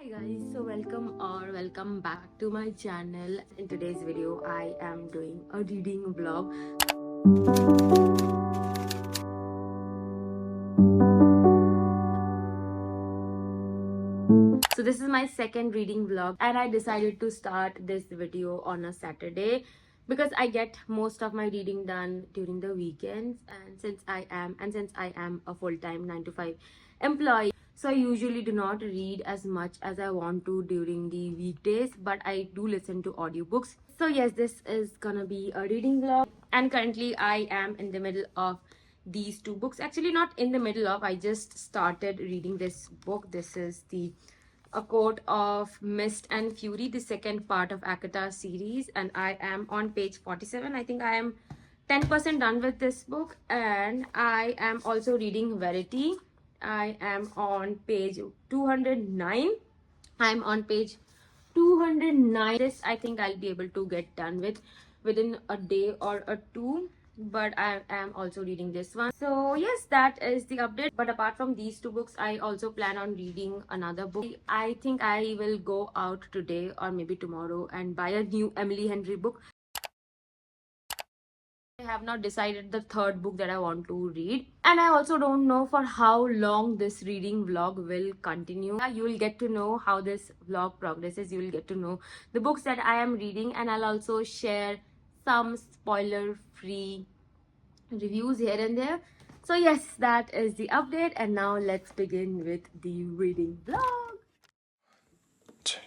Hi guys, so welcome back to my channel. In today's video I am doing a reading vlog. So this is my second reading vlog and I decided to start this video on a Saturday because I get most of my reading done during the weekends, and since I am a full-time 9 to 5 employee, so I usually do not read as much as I want to during the weekdays, but I do listen to audiobooks. So yes, this is gonna be a reading vlog, and currently I am in the middle of these two books. Actually, not in the middle of, I just started reading this book. This is the A Court of Mist and Fury, the second part of Akata series, and I am on page 47. I think I am 10% done with this book, and I am also reading Verity. I am on page 209. I'm on page 209. This I think I'll be able to get done with within a day or a two, but I am also reading this one. So yes, that is the update. But apart from these two books, I also plan on reading another book. I think I will go out today or maybe tomorrow and buy a new Emily Henry book. I have not decided the third book that I want to read, and I also don't know for how long this reading vlog will continue. You will get to know how this vlog progresses. You will get to know the books that I am reading, and I'll also share some spoiler free reviews here and there. So yes, that is the update, and now let's begin with the reading vlog. 2,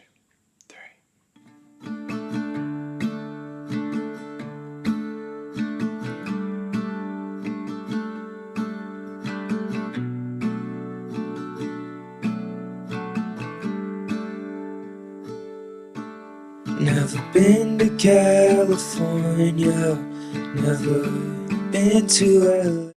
3. Never been to California, never been to LA.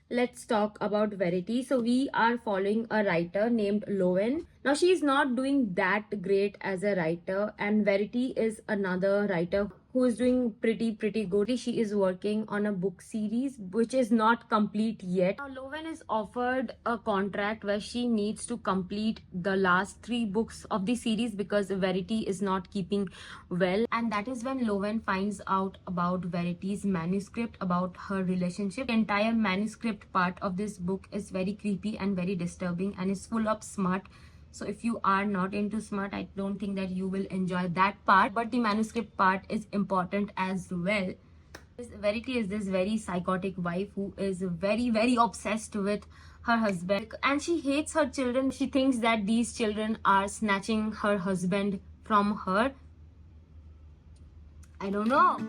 Let's talk about Verity. So we are following a writer named Lowen. Now she is not doing that great as a writer, and Verity is another writer who is doing pretty good. She is working on a book series which is not complete yet. Now Lowen is offered a contract where she needs to complete the last 3 books of the series because Verity is not keeping well, and that is when Lowen finds out about Verity's manuscript, about her relationship. The entire manuscript part of this book is very creepy and very disturbing and is full of smut. So if you are not into smut, I don't think that you will enjoy that part, but the manuscript part is important as well. Verity is this very psychotic wife who is very obsessed with her husband, and she hates her children. She thinks that these children are snatching her husband from her. I don't know.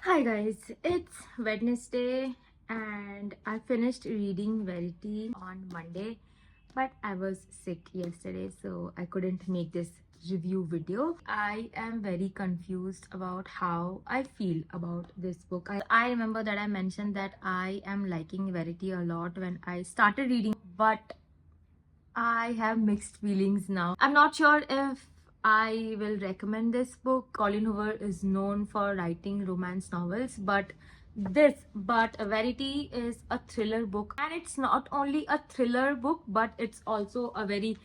Hi guys, it's Wednesday and I finished reading Verity on Monday, but I was sick yesterday, so I couldn't make this review video. I am very confused about how I feel about this book. I remember that I mentioned that I am liking Verity a lot when I started reading, but I have mixed feelings now. I'm not sure if I will recommend this book. Colin Hoover is known for writing romance novels, but Verity is a thriller book, and it's not only a thriller book, but it's also a very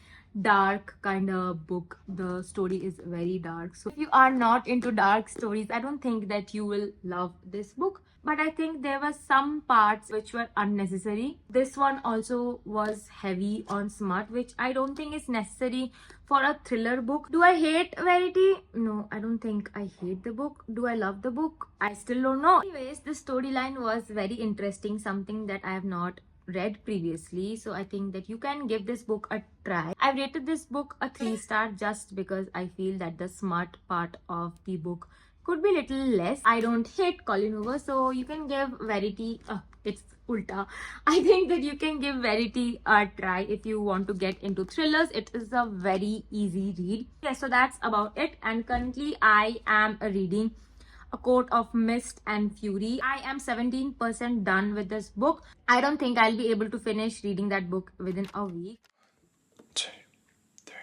dark kind of book. The story is very dark, so if you are not into dark stories, I don't think that you will love this book. But I think there were some parts which were unnecessary. This one also was heavy on smut, which I don't think is necessary for a thriller book. Do I hate Verity? No, I don't think I hate the book. Do I love the book? I still don't know. Anyways, the storyline was very interesting, something that I have not read previously, so I think that you can give this book a try. I've rated this book a 3-star just because I feel that the smart part of the book could be little less. I don't hate Colin Hoover, so you can give Verity it's ulta. I think that you can give Verity a try if you want to get into thrillers. It is a very easy read. Yeah, so that's about it, and currently I am reading A Court of Mist and Fury. I am 17% done with this book. I don't think I'll be able to finish reading that book within a week. 2, 3.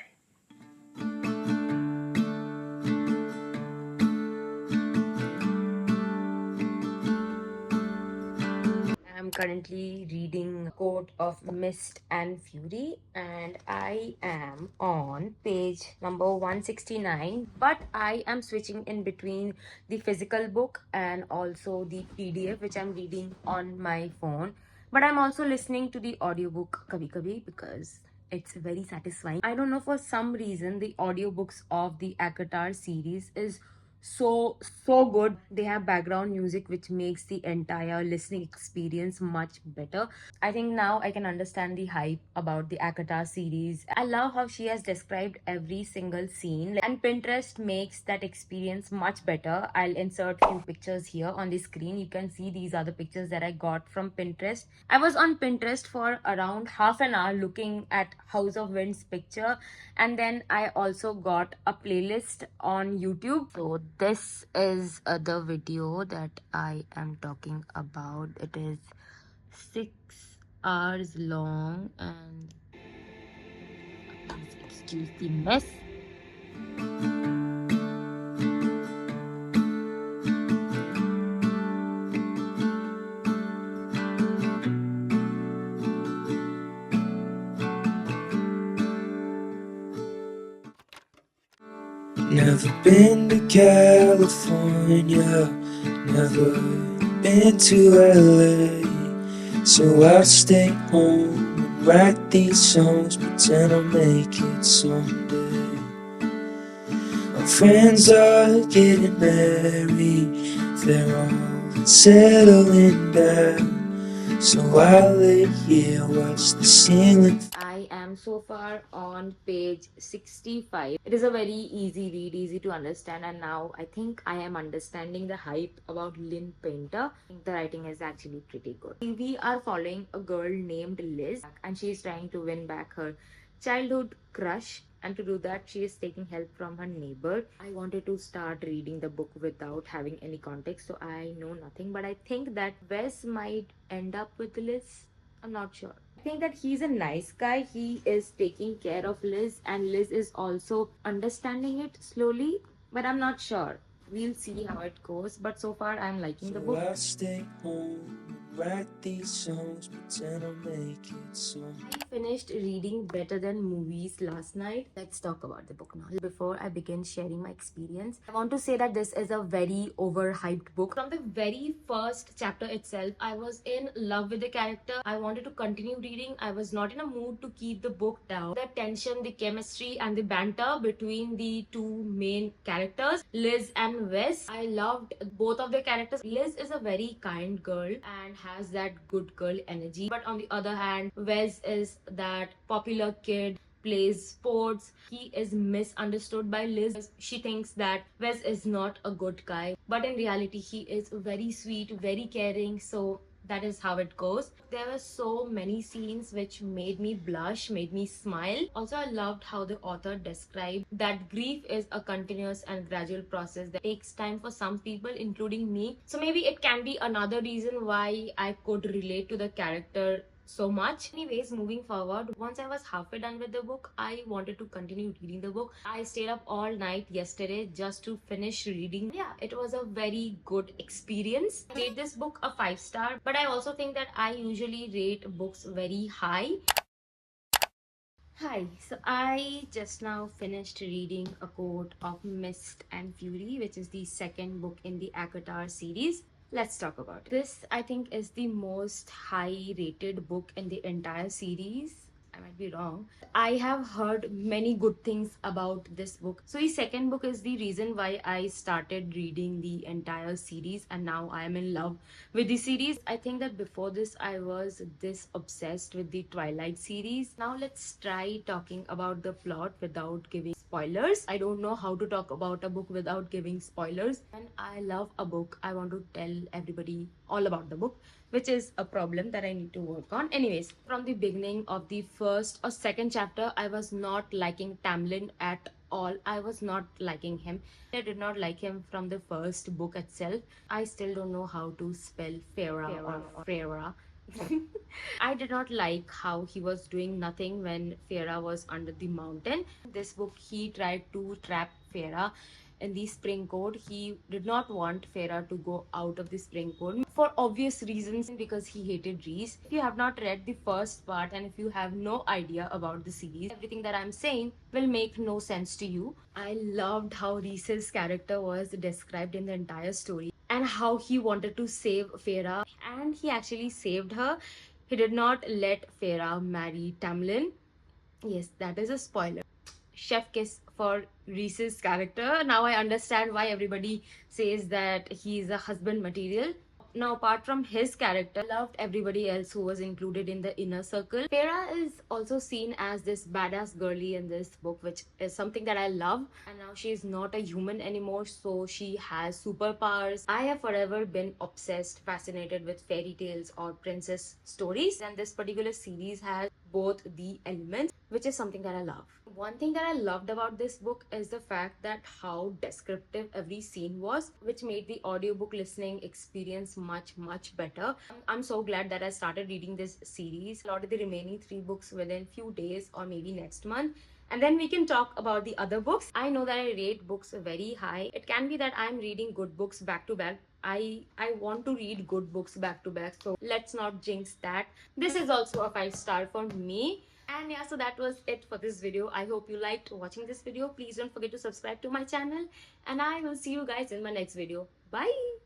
am currently reading Court of Mist and Fury, and I am on page number 169. But I am switching in between the physical book and also the PDF, which I'm reading on my phone. But I'm also listening to the audiobook Kabhi Kabhi because it's very satisfying. I don't know, for some reason the audiobooks of the Akatar series is so good. They have background music which makes the entire listening experience much better. I think now I can understand the hype about the Akata series. I love how she has described every single scene, and Pinterest makes that experience much better. I'll insert few pictures here on the screen. You can see these are the pictures that I got from Pinterest. I was on Pinterest for around half an hour looking at House of Winds picture, and then I also got a playlist on YouTube. So this is the video that I am talking about. It is 6 hours long, and please excuse the mess. Never been to California, never been to LA. So I'll stay home and write these songs, pretend I'll make it someday. My friends are getting married, they're all settling down. So I lay here, watch the ceiling. I am so far on page 65. It is a very easy read, easy to understand, and now I think I am understanding the hype about Lynn Painter. I think the writing is actually pretty good. We are following a girl named Liz, and she is trying to win back her childhood crush, and to do that she is taking help from her neighbor. I wanted to start reading the book without having any context, so I know nothing, but I think that Wes might end up with Liz. I'm not sure. I think that he's a nice guy. He is taking care of Liz, and Liz is also understanding it slowly, but I'm not sure. We'll see how it goes, but so far I'm liking the book. So I'll stay home and write these songs, pretend I'll make it someday. I finished reading Better Than Movies last night. Let's talk about the book now. Before I begin sharing my experience, I want to say that this is a very overhyped book. From the very first chapter itself, I was in love with the character. I wanted to continue reading. I was not in a mood to keep the book down. The tension, the chemistry, and the banter between the two main characters, Liz and Wes, I loved both of their characters. Liz is a very kind girl and has that good girl energy, but on the other hand, Wes is that popular kid, plays sports. He is misunderstood by Liz. She thinks that Wes is not a good guy, but in reality he is very sweet, very caring. So that is how it goes. There were so many scenes which made me blush, made me smile. Also, I loved how the author described that grief is a continuous and gradual process that takes time for some people, including me. So maybe it can be another reason why I could relate to the character so much. Anyways, moving forward, once I was halfway done with the book, I wanted to continue reading the book. I stayed up all night yesterday just to finish reading. Yeah, it was a very good experience. I rate this book a 5 star, but I also think that I usually rate books very high. Hi, so I just now finished reading A Court of Mist and Fury, which is the second book in the Akatar series. Let's talk about it. This, I think, is the most high rated book in the entire series. I might be wrong. I have heard many good things about this book. So the second book is the reason why I started reading the entire series, and now I am in love with the series. I think that before this I was this obsessed with the Twilight series. Now let's try talking about the plot without giving spoilers. I don't know how to talk about a book without giving spoilers. When I love a book, I want to tell everybody all about the book, which is a problem that I need to work on. Anyways, from the beginning of the first or second chapter, I was not liking Tamlin at all. I was not liking him. I did not like him from the first book itself. I still don't know how to spell Farah or Farah. I did not like how he was doing nothing when Farah was under the mountain. This book, he tried to trap Farah in the spring court. He did not want Farah to go out of the spring court for obvious reasons, because he hated Reese. If you have not read the first part and if you have no idea about the series, everything that I'm saying will make no sense to you. I loved how Reese's character was described in the entire story and how he wanted to save Farah, and he actually saved her. He did not let Farah marry Tamlin. Yes, that is a spoiler. Chef kiss for Reese's character. Now I understand why everybody says that he's a husband material. Now, apart from his character, I loved everybody else who was included in the inner circle. Farah is also seen as this badass girly in this book, which is something that I love. And now she is not a human anymore, so she has superpowers. I have forever been obsessed, fascinated with fairy tales or princess stories, and this particular series has both the elements, which is something that I love. One thing that I loved about this book is the fact that how descriptive every scene was, which made the audiobook listening experience much better. I'm so glad that I started reading this series. I'll order the remaining 3 books within few days or maybe next month, and then we can talk about the other books. I know that I rate books very high. It can be that I'm reading good books back to back. I want to read good books back to back, so let's not jinx that. This is also a 5-star for me. And yeah, so that was it for this video. I hope you liked watching this video. Please don't forget to subscribe to my channel, and I will see you guys in my next video. Bye.